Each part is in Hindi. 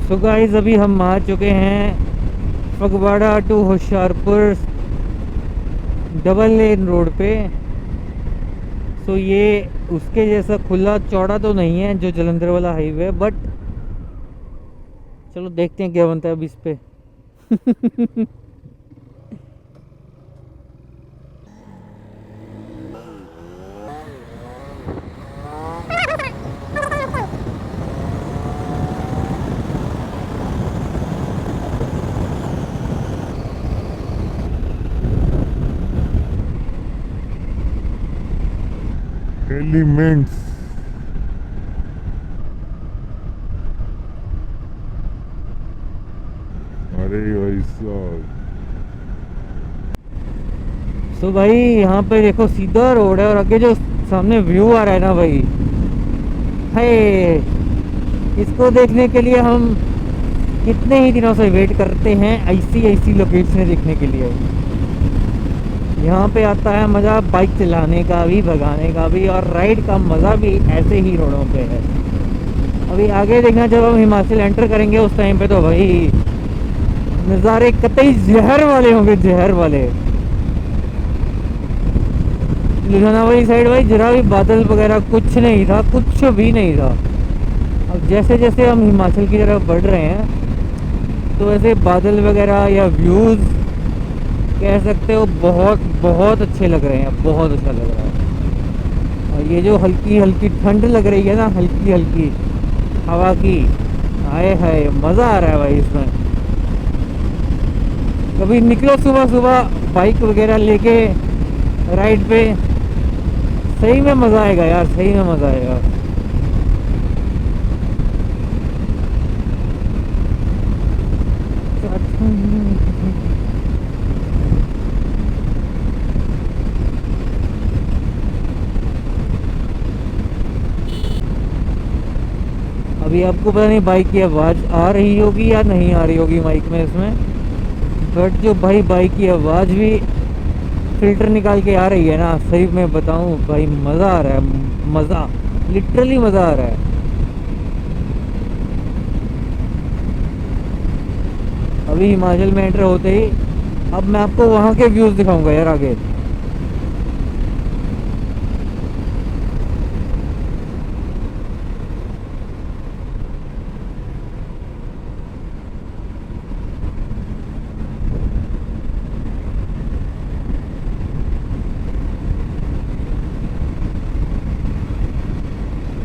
सो गाइस अभी हम आ चुके हैं Phagwara to Hoshiarpur double lane road पे। सो ये उसके जैसा खुला चौड़ा तो नहीं है जो जलंधर वाला हाईवे, बट चलो देखते हैं क्या बनता है अब इस पे। एलिमेंट्स। अरे भाई साहब, तो भाई यहाँ पे देखो सीधा रोड है और आगे जो सामने व्यू आ रहा है ना भाई, है इसको देखने के लिए हम कितने ही दिनों से वेट करते हैं ऐसी ऐसी लोकेशन देखने के लिए। यहाँ पे आता है मज़ा बाइक चलाने का भी, भगाने का भी, और राइड का मज़ा भी ऐसे ही रोडों पे है। अभी आगे देखना, जब हम हिमाचल एंटर करेंगे उस टाइम पे तो भाई नज़ारे कतई जहर वाले होंगे, जहर वाले। लुधियाना वाली साइड भाई जरा भी बादल वगैरह कुछ नहीं था, कुछ भी नहीं था। अब जैसे जैसे हम हिमाचल की तरफ बढ़ रहे हैं तो वैसे बादल वगैरह या व्यूज़ कह सकते हो बहुत बहुत अच्छे लग रहे हैं, बहुत अच्छा लग रहा है। और ये जो हल्की हल्की ठंड लग रही है ना, हल्की हल्की हवा की, हाय हाय मज़ा आ रहा है भाई इसमें। कभी निकलो सुबह सुबह बाइक वगैरह लेके राइड पे, सही में मज़ा आएगा यार, सही में मज़ा आएगा। अभी आपको पता नहीं बाइक की आवाज़ आ रही होगी या नहीं आ रही होगी माइक में इसमें, बट जो भाई बाइक की आवाज़ भी फिल्टर निकाल के आ रही है ना, सही में बताऊं भाई मज़ा आ रहा है, मज़ा, लिटरली मज़ा आ रहा है। अभी हिमाचल में एंटर होते ही अब मैं आपको वहाँ के व्यूज़ दिखाऊंगा यार आगे।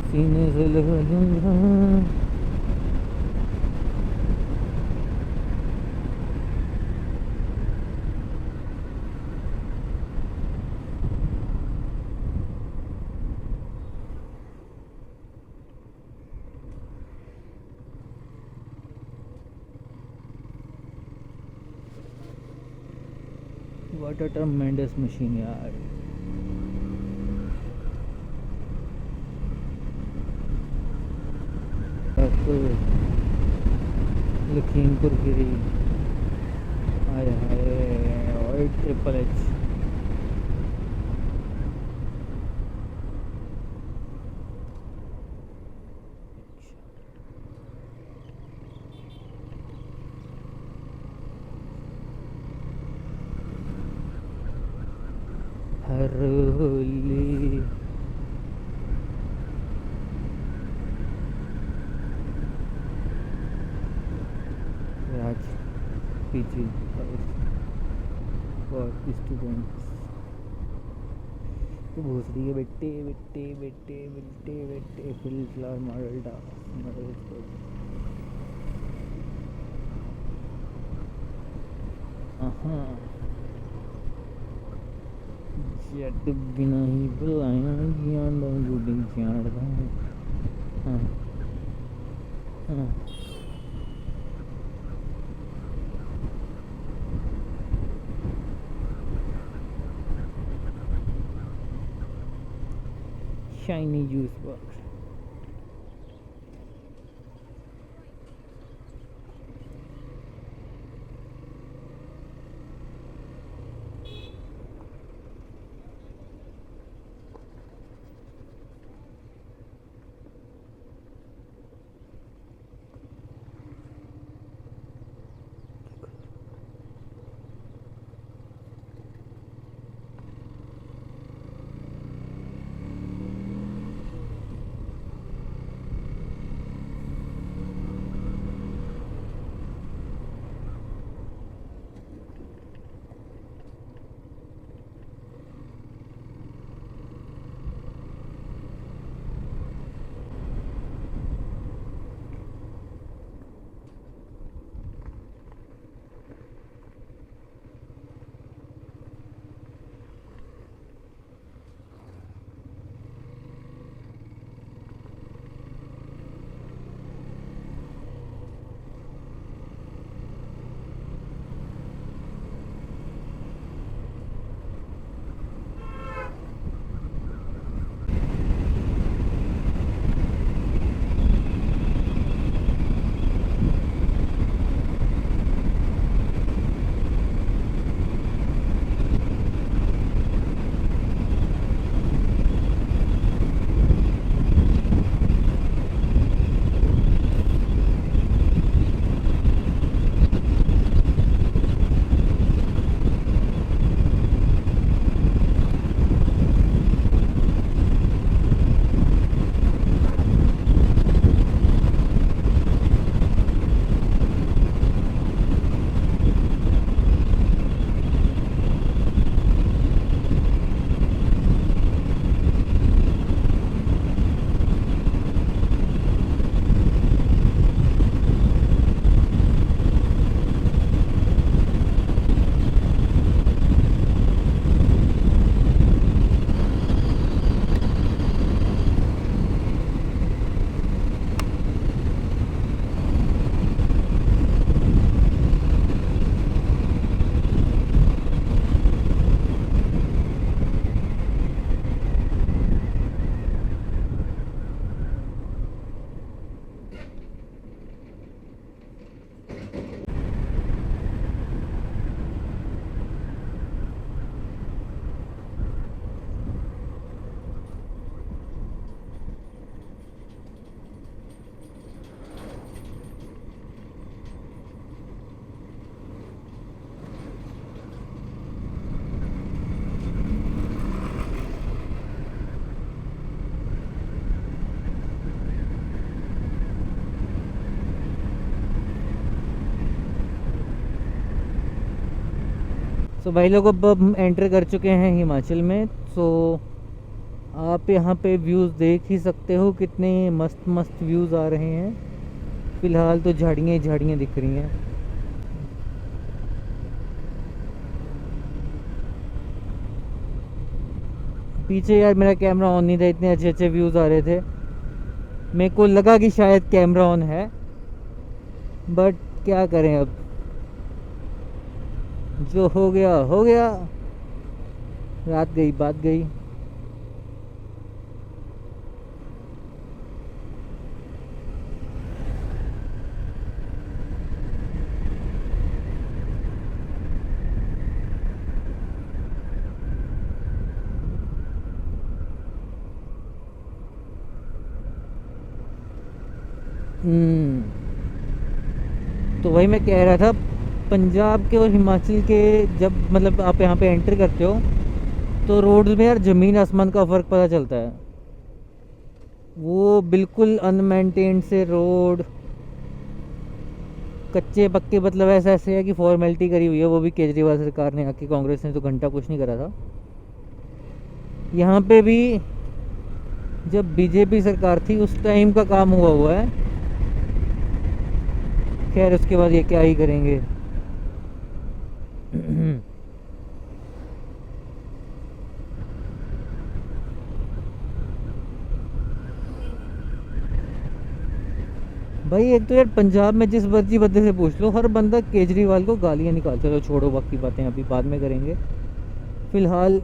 सीने से लगा दूंगा। व्हाट अ ट्रमेंडस मशीन यार। लखीमपुर खीरी, हाय हाय, और ट्रिपल एच। हर होली राज पीजी फॉर स्टूडेंट्स। तो भूसरी है बेटे बेटे बेटे बेटे बेटे फिल फ्लावर मॉडल डांस मॉडल। हाँ, जट बिना ही बुलाया ज्ञान गुडी झाड़दा। हाँ हाँ, शाइनी जूस बॉक्स। सो भाई लोग अब हम एंटर कर चुके हैं हिमाचल में। सो आप यहाँ पे व्यूज़ देख ही सकते हो, कितने मस्त मस्त व्यूज़ आ रहे हैं। फ़िलहाल तो झाड़ियाँ ही झाड़ियाँ दिख रही हैं। पीछे यार मेरा कैमरा ऑन नहीं था, इतने अच्छे अच्छे व्यूज़ आ रहे थे। मेरे को लगा कि शायद कैमरा ऑन है, बट क्या करें अब, जो हो गया हो गया। रात गई बात गई। तो वही मैं कह रहा था, पंजाब के और हिमाचल के जब मतलब आप यहाँ पे एंटर करते हो तो रोड्स में यार ज़मीन आसमान का फ़र्क पता चलता है। वो बिल्कुल अनमेंटेन्ड से रोड, कच्चे पक्के, मतलब ऐसा ऐसे है कि फॉर्मेलिटी करी हुई है, वो भी केजरीवाल सरकार ने आके, कांग्रेस ने तो घंटा कुछ नहीं करा था। यहाँ पे भी जब बीजेपी सरकार थी उस टाइम का काम हुआ है। खैर उसके बाद ये क्या ही करेंगे। भाई एक तो यार पंजाब में जिस मर्जी बंदे से पूछ लो, हर बंदा केजरीवाल को गालियाँ निकालता है। तो छोड़ो, बाकी बातें अभी बाद में करेंगे। फ़िलहाल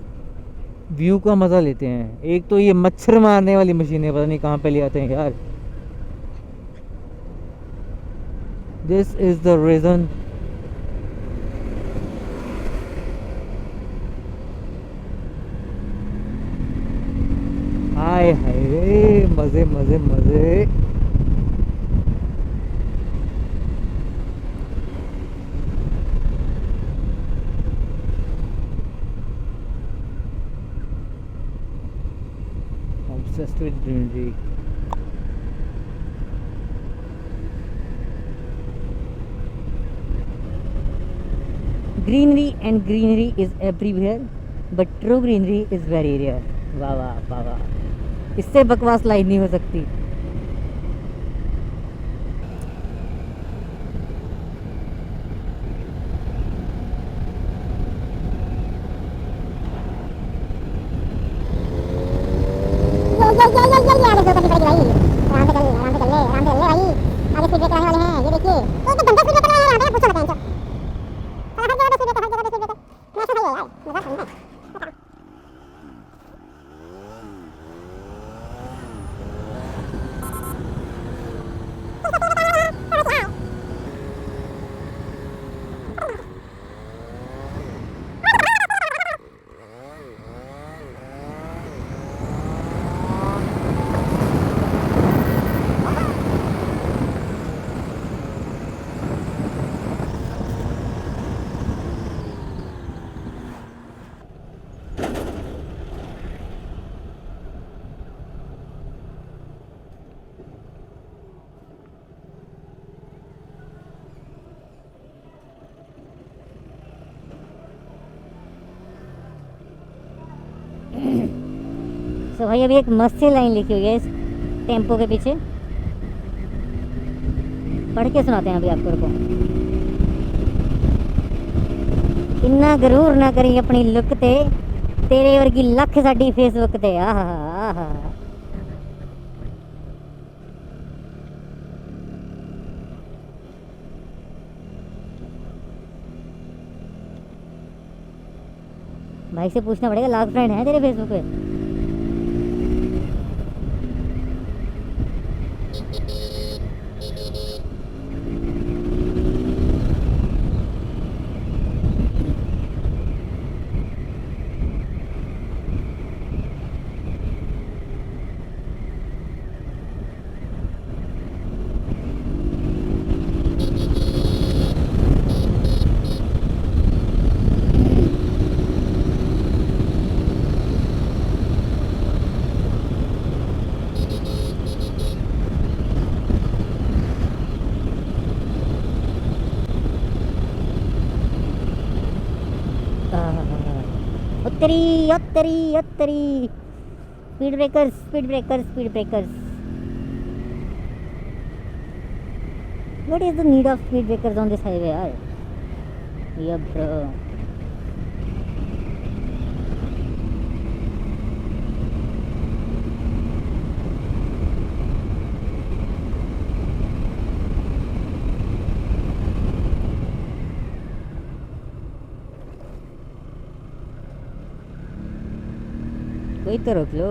व्यू का मज़ा लेते हैं। एक तो ये मच्छर मारने वाली मशीनें पता नहीं कहाँ पे ले आते हैं यार। This is the reason. Hi hi, मज़े मज़े मज़े। Obsessed with greenery. Greenery and greenery is everywhere, but true greenery is very rare. वाह वाह वाह वाह, इससे बकवास लाइन नहीं हो सकती। तो भाई अभी एक मस्त सी लाइन लिखी हुई है इस टेम्पो के पीछे, पढ़ के सुनाते हैं अभी आपको। रुको। इन्ना गरूर ना करी अपनी लुक ते, तेरे वर्गी लख साडी फेसबुक ते। आहा आहा, भाई से पूछना पड़ेगा, लाख फ्रेंड है तेरे फेसबुक पे? तेरी ओ तेरी ओ तेरी। Speed breakers speed breakers speed breakers. What is the need of speed breakers on this highway यार? Yeah bro. कोई तो रोक लो।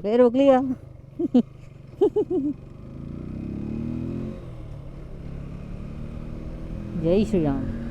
कोई रोक लिया। जय श्री राम।